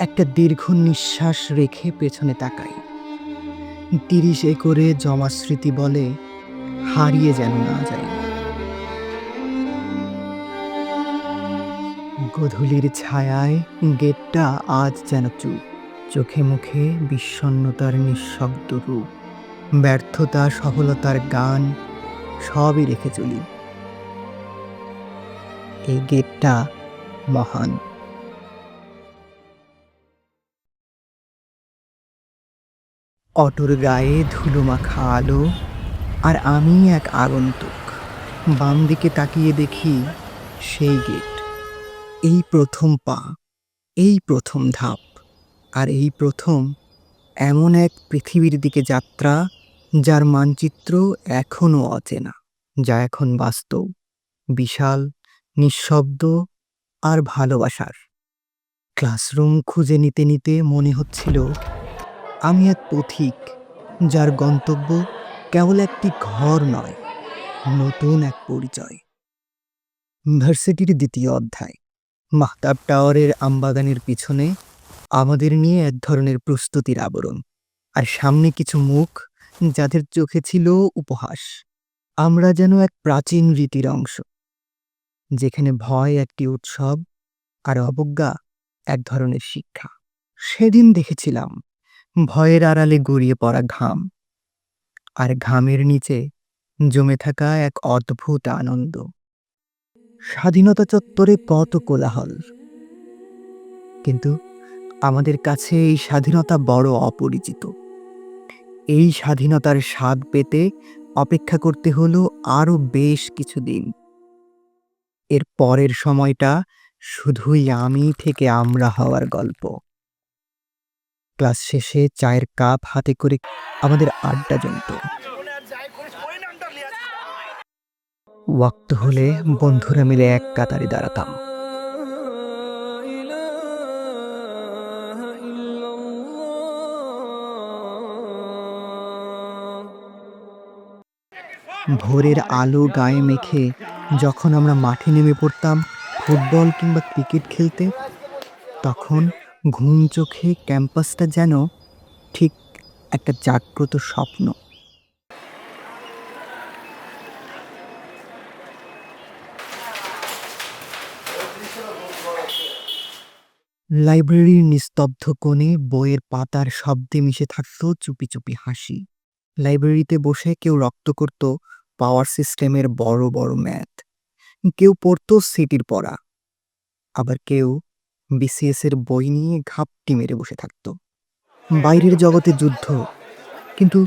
একটা দীর্ঘ নিঃশ্বাস রেখে পেছনে তাকাই। ৩০ একরে জমা স্মৃতি বলে হারিয়ে যেন না যাই। গধূলির ছায়ায় গেটটা আজ যেন চুপ, চোখে মুখে বিষণ্ণতার নিঃশব্দ রূপ। ব্যর্থতা, সফলতার গান সবই রেখে চলি। এই গেটটা মহান। অটোর গায়ে ধুলোমাখা আলো, আর আমি এক আগন্তুক। বাম দিকে তাকিয়ে দেখি সেই গেট। এই প্রথম পা, এই প্রথম ধাপ, আর এই প্রথম এমন এক পৃথিবীর দিকে যাত্রা যার মানচিত্র এখনো অচেনা, যা এখন বাস্তব, বিশাল, নিঃশব্দ আর ভালোবাসার। ক্লাসরুম খুঁজে নিতে নিতে মনে হচ্ছিল আমি এক পথিক, যার গন্তব্য কেবল একটি ঘর নয়, নতুন এক পরিচয়। ভার্সিটির দ্বিতীয় অধ্যায়। মাহতাব টাওয়ারের আমবাগানের পিছনে আমাদের নিয়ে এক ধরনের প্রস্তুতির আবরণ, আর সামনে কিছু মুখ যাদের চোখে ছিল উপহাস। আমরা যেন এক প্রাচীন রীতির অংশ, যেখানে ভয় একটি উৎসব আর অবজ্ঞা এক ধরনের শিক্ষা। সেদিন দেখেছিলাম ভয়ের আড়ালে গড়িয়ে পড়া ঘাম, আর ঘামের নিচে জমে থাকা এক অদ্ভুত আনন্দ। স্বাধীনতা চত্বরে কত কোলাহল, কিন্তু আমাদের কাছে এই স্বাধীনতা বড় অপরিচিত। এই স্বাধীনতার স্বাদ পেতে অপেক্ষা করতে হলো আরো বেশ কিছুদিন। এর পরের সময়টা শুধুই আমি থেকে আমরা হওয়ার গল্প। ক্লাস শেষে চায়ের কাপ হাতে করে আমাদের আড্ডা জমত। ওয়াক্ত হলে বন্ধুরা মিলে এক কাতারে দাঁড়াতাম। ভোরের আলো গায়ে মেখে যখন আমরা মাঠে নেমে পড়তাম ফুটবল কিংবা ক্রিকেট খেলতে, তখন ঘুম চোখে ক্যাম্পাসটা যেন ঠিক একটা জাগ্রত স্বপ্ন। লাইব্রেরির নিস্তব্ধ কোণে বইয়ের পাতার শব্দে মিশে থাকত চুপি চুপি হাসি। লাইব্রেরিতে বসে কেউ রপ্ত করত পাওয়ার সিস্টেমের বড় বড় ম্যাথ, কেউ পড়তো সিটির পড়া, আবার কেউ বিসিএস এর বই নিয়ে ঘাপটি মেরে বসে থাকত। বাইরের জগতে যুদ্ধ, কিন্তু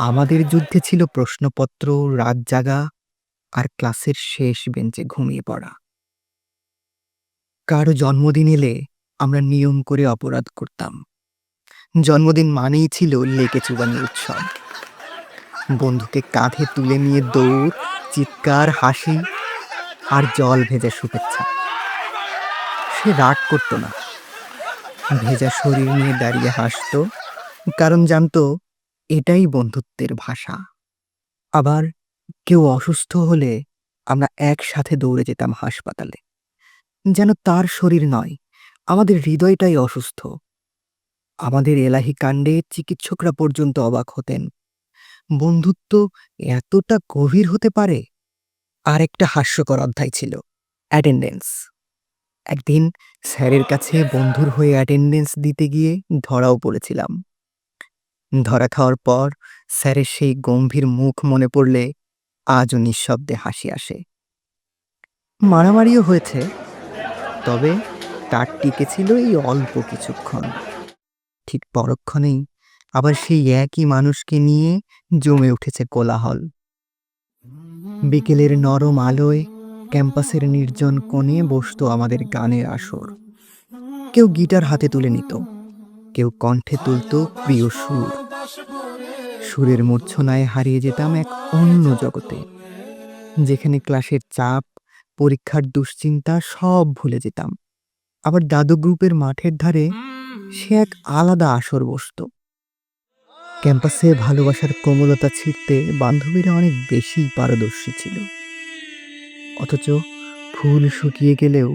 আমাদের যুদ্ধে ছিল প্রশ্নপত্র, রাত জাগা আর ক্লাসের শেষ বেঞ্চে ঘুমিয়ে পড়া। কারো জন্মদিন এলে আমরা নিয়ম করে অপরাধ করতাম। জন্মদিন মানেই ছিল লেকে চুবানি উৎসব। বন্ধুকে কাঁধে তুলে নিয়ে দৌড়, চিৎকার, হাসি আর জল ভেজা শুভেচ্ছা। সে রাগ করত না, ভেজা শরীর নিয়ে দাঁড়িয়ে হাসত, কারণ জানতো এটাই বন্ধুত্বের ভাষা। আবার কেউ অসুস্থ হলে আমরা একসাথে দৌড়ে যেতাম হাসপাতালে, যেন তার শরীর নয়, আমাদের হৃদয়টাই অসুস্থ। আমাদের এলাহি কাণ্ডে চিকিৎসকরা পর্যন্ত অবাক হতেন। বন্ধুত্ব এতটা গভীর হতে পারে। আর একটা হাস্যকর অধ্যায় ছিল অ্যাটেন্ডেন্স। একদিন স্যারের কাছে বন্ধুর হয়ে অ্যাটেন্ডেন্স দিতে গিয়ে ধরাও পড়েছিলাম। ধরা খাওয়ার পর স্যারের সেই গম্ভীর মুখ মনে পড়লে আজও নিঃশব্দে হাসি আসে। মারামারিও হয়েছে, তবে তার টিকে ছিল এই অল্প কিছুক্ষণ। ঠিক পরক্ষণেই আবার সেই একই মানুষকে নিয়ে জমে উঠেছে কোলাহল। বিকেলের নরম আলোয় ক্যাম্পাসের নির্জন কোণে বসতো আমাদের গানের আসর। কেউ গিটার হাতে তুলে নিত, কেউ কণ্ঠে তুলত প্রিয় সুর। সুরের মূর্ছনায় হারিয়ে যেতাম এক অন্য জগতে, যেখানে ক্লাসের চাপ, পরীক্ষার দুশ্চিন্তা সব ভুলে যেতাম। আবার দাদু গ্রুপের মাঠের ধারে সে এক আলাদা আসর বসত। ক্যাম্পাসে ভালোবাসার কোমলতা ছিঁড়তে বান্ধবীরা অনেক বেশি পারদর্শী ছিল, অথচ ফুল শুকিয়ে গেলেও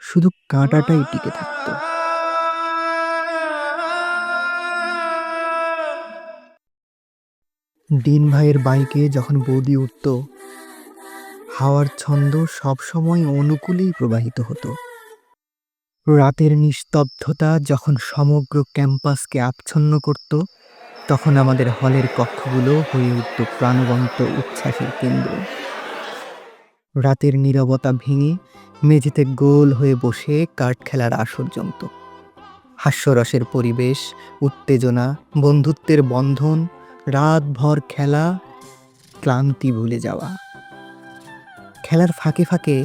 শুধু কাঁটাটাই টিকে থাকত। দিন ভাইয়ের বাইকে যখন বৌদি উঠত, হাওয়ার ছন্দ সবসময় অনুকূলেই প্রবাহিত হতো। রাতের নিস্তব্ধতা যখন সমগ্র ক্যাম্পাসকে আচ্ছন্ন করত, তখন আমাদের হলের কক্ষগুলো হয়ে উঠত প্রাণবন্ত উচ্ছ্বাসের কেন্দ্র। রাতের নীরবতা ভেঙে মেঝেতে গোল হয়ে বসে কার্ড খেলার আসর জমত। হাস্যরসের পরিবেশ, উত্তেজনা, বন্ধুত্বের বন্ধন, রাতভর খেলা, ক্লান্তি ভুলে যাওয়া। খেলার ফাঁকে ফাঁকে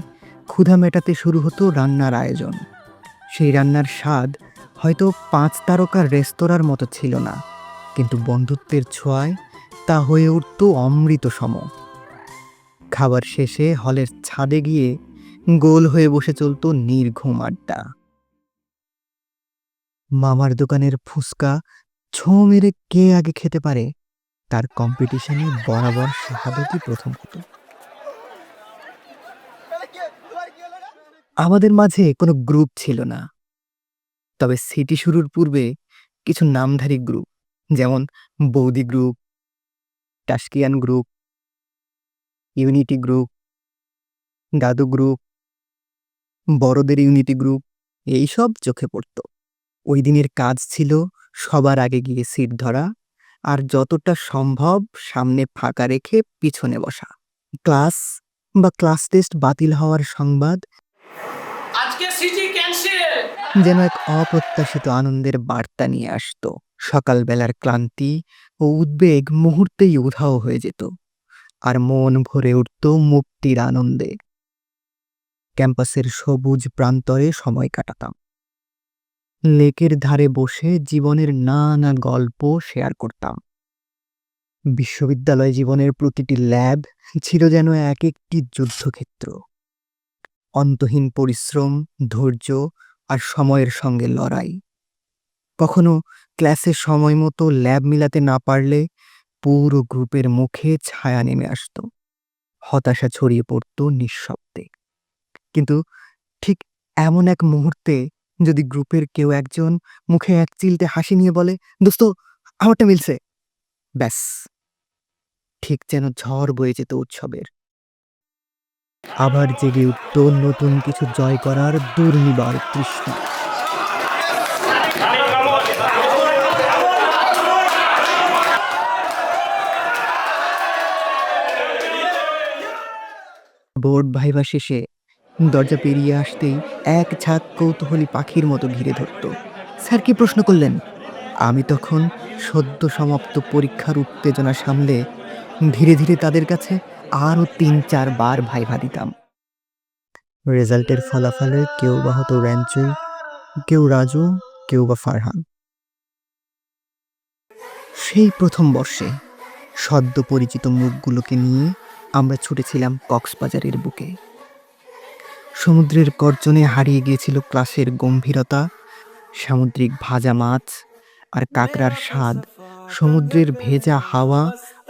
ক্ষুধা মেটাতে শুরু হতো রান্নার আয়োজন। সেই রান্নার স্বাদ হয়তো 5 তারকার রেস্তোরাঁর মতো ছিল না, কিন্তু বন্ধুত্বের ছোঁয়ায় তা হয়ে উঠত অমৃত সম। খাবার শেষে হলের ছাদে গিয়ে গোল হয়ে বসে চলত নির্ঘুম আড্ডা। মামার দোকানের ফুচকা ছোঁ মেরে কে আগে খেতে পারে, তার কম্পিটিশনে বরাবর শাহাদতই প্রথম হতো। আমাদের মাঝে কোনো গ্রুপ ছিল না, তবে সিটি শুরুর পূর্বে কিছু নামধারী গ্রুপ, যেমন বৌদি গ্রুপ, টাস্কিয়ান গ্রুপ, ইউনিটি গ্রুপ, দাদু গ্রুপ, বড়দের ইউনিটি গ্রুপ, এইসব চোখে পড়ত। ওই দিনের কাজ ছিল সবার আগে গিয়ে সিট ধরা, আর যতটা সম্ভব সামনে ফাঁকা রেখে পিছনে বসা। ক্লাস বা ক্লাস টেস্ট বাতিল হওয়ার সংবাদ যেন এক অপ্রত্যাশিত আনন্দের বার্তা নিয়ে আসতো। সকালবেলার ক্লান্তি ও উদ্বেগ মুহূর্তেই উধাও হয়ে যেত, আর মন ভরে উঠত মুক্তির আনন্দে। ক্যাম্পাসের সবুজ প্রান্তরে সময় কাটাতাম। লেকের ধারে বসে জীবনের নানা গল্প শেয়ার করতাম। বিশ্ববিদ্যালয় জীবনের প্রতিটি ল্যাব ছিল যেন এক একটি যুদ্ধক্ষেত্র। অন্তহীন পরিশ্রম, ধৈর্য আর সময়ের সঙ্গে লড়াই। কখনো ক্লাসে সময় মতো ল্যাব মিলাতে না পারলে পুরো গ্রুপের মুখে ছায়া নেমে আসতো, হতাশা ছড়িয়ে পড়তো নিঃশব্দে। কিন্তু ঠিক এমন এক মুহূর্তে যদি গ্রুপের কেউ একজন মুখে এক চিলতে হাসি নিয়ে বলে, দোস্ত আমারটা মিলছে, ব্যাস, ঠিক যেন ঝড় বয়ে যেত উৎসবের। আবার জেগে উঠত নতুন কিছু জয় করার দুর্নিবার তৃষ্ণা। বোর্ড ভাইভা শেষে দরজা পেরিয়ে আসতেই এক ঝাঁক কৌতূহলী পাখির মতো ঘিরে ধরত। স্যার কি প্রশ্ন করলেন? আমি তখন সদ্য সমাপ্ত পরীক্ষার উত্তেজনা সামলে ধীরে ধীরে তাদের কাছে আরও 3-4 বার ভাইভা দিতাম। রেজাল্টের ফলাফলে কেউ বা হতো র্যাঞ্চু, কেউ রাজু, কেউ বা ফারহান। সেই প্রথম বর্ষে সদ্য পরিচিত মুখগুলোকে নিয়ে আমরা ছুটেছিলাম কক্সবাজারের বুকে। সমুদ্রের গর্জনে হারিয়ে গিয়েছিল ক্লাসের গম্ভীরতা, সামুদ্রিক ভাজা মাছ আর কাঁকড়ার স্বাদ, সমুদ্রের ভেজা হাওয়া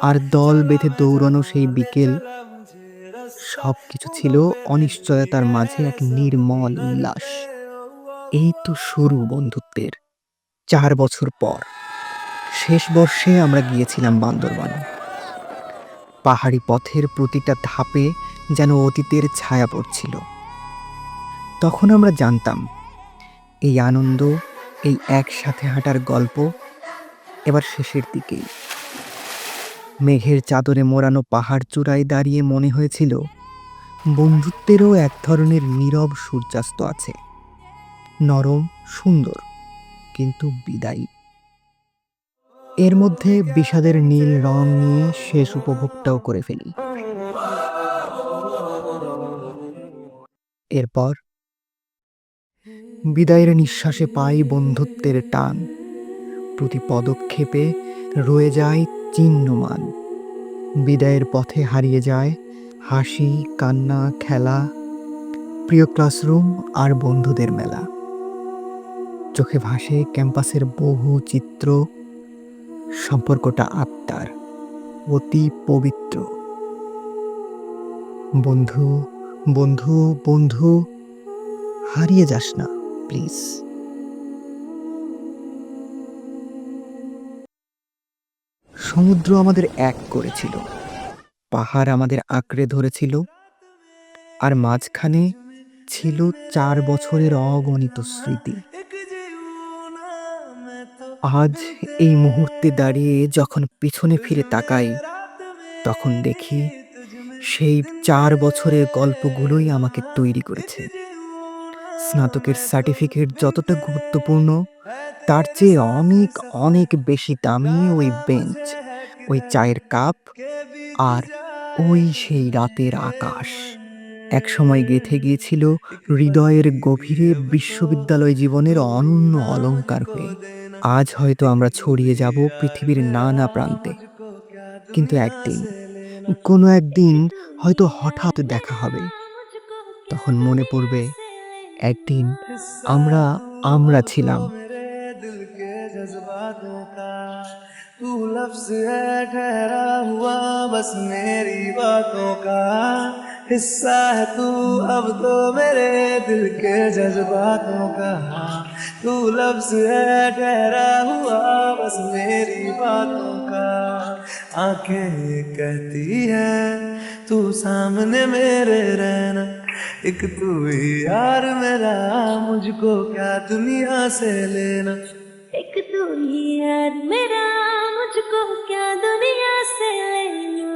আর দল বেঁধে দৌড়ানো সেই বিকেল, সব কিছু ছিল অনিশ্চয়তার মাঝে এক নির্মল উল্লাস। এই তো শুরু বন্ধুত্বের। 4 বছর পর শেষ বর্ষে আমরা গিয়েছিলাম বান্দরবান। পাহাড়ি পথের প্রতিটা ধাপে যেন অতীতের ছায়া পড়ছিল। তখন আমরা জানতাম এই আনন্দ, এই একসাথে হাঁটার গল্প এবার শেষের দিকেই। মেঘের চাদরে মোড়ানো পাহাড় চূড়ায় দাঁড়িয়ে মনে হয়েছিল বন্ধুত্বেরও এক ধরনের নীরব সূর্যাস্ত আছে, নরম, সুন্দর, কিন্তু বিদায়ী। এর মধ্যে বিষাদের নীল রং নিয়ে শেষ উপভোগটাও করে ফেলি। এরপর বিদায়ের নিঃশ্বাসে পাই বন্ধুত্বের টান, প্রতি পদক্ষেপে রয়ে যায় চিহ্নমান। বিদায়ের পথে হারিয়ে যায় হাসি, কান্না, খেলা, প্রিয় ক্লাসরুম আর বন্ধুদের মেলা। চোখে ভাসে ক্যাম্পাসের বহু চিত্র, সম্পর্কটা আত্মার, অতি পবিত্র। বন্ধু, বন্ধু, বন্ধু, হারিয়ে যাস না প্লিজ। সমুদ্র আমাদের এক করেছিল, পাহাড় আমাদের আঁকড়ে ধরেছিল, আর মাঝখানে ছিল ৪ বছরের অগণিত স্মৃতি। আজ এই মুহূর্তে দাঁড়িয়ে যখন পিছনে ফিরে তাকাই, তখন দেখি সেই ৪ বছরের গল্পগুলোই আমাকে তৈরি করেছে। স্নাতকের সার্টিফিকেট যতটা গুরুত্বপূর্ণ, তার চেয়ে অনেক, অনেক বেশি দামি ওই বেঞ্চ, ওই চায়ের কাপ, আর ওই সেই রাতের আকাশ। একসময় গেঁথে গিয়েছিল হৃদয়ের গভীরে বিশ্ববিদ্যালয় জীবনের অনন্য অলংকার হয়ে। আজ হয়তো আমরা ছড়িয়ে যাব পৃথিবীর নানা প্রান্তে। কিন্তু একদিন, কোনো একদিন হয়তো হঠাৎ দেখা হবে। তখন মনে পড়বে, একদিন আমরা আমরা ছিলাম। दिल के जज्बातों का तू लफ्ज है ठहरा हुआ बस मेरी बातों का हिस्सा है तू अब तो मेरे दिल के जज्बातों का तू लफ्ज है ठहरा हुआ बस मेरी बातों का आंखें कहती है तू सामने मेरे रहना एक तू ही यार मेरा मुझको क्या दुनिया से लेना एक तू ही यार मेरा मुझको क्या दुनिया से लेना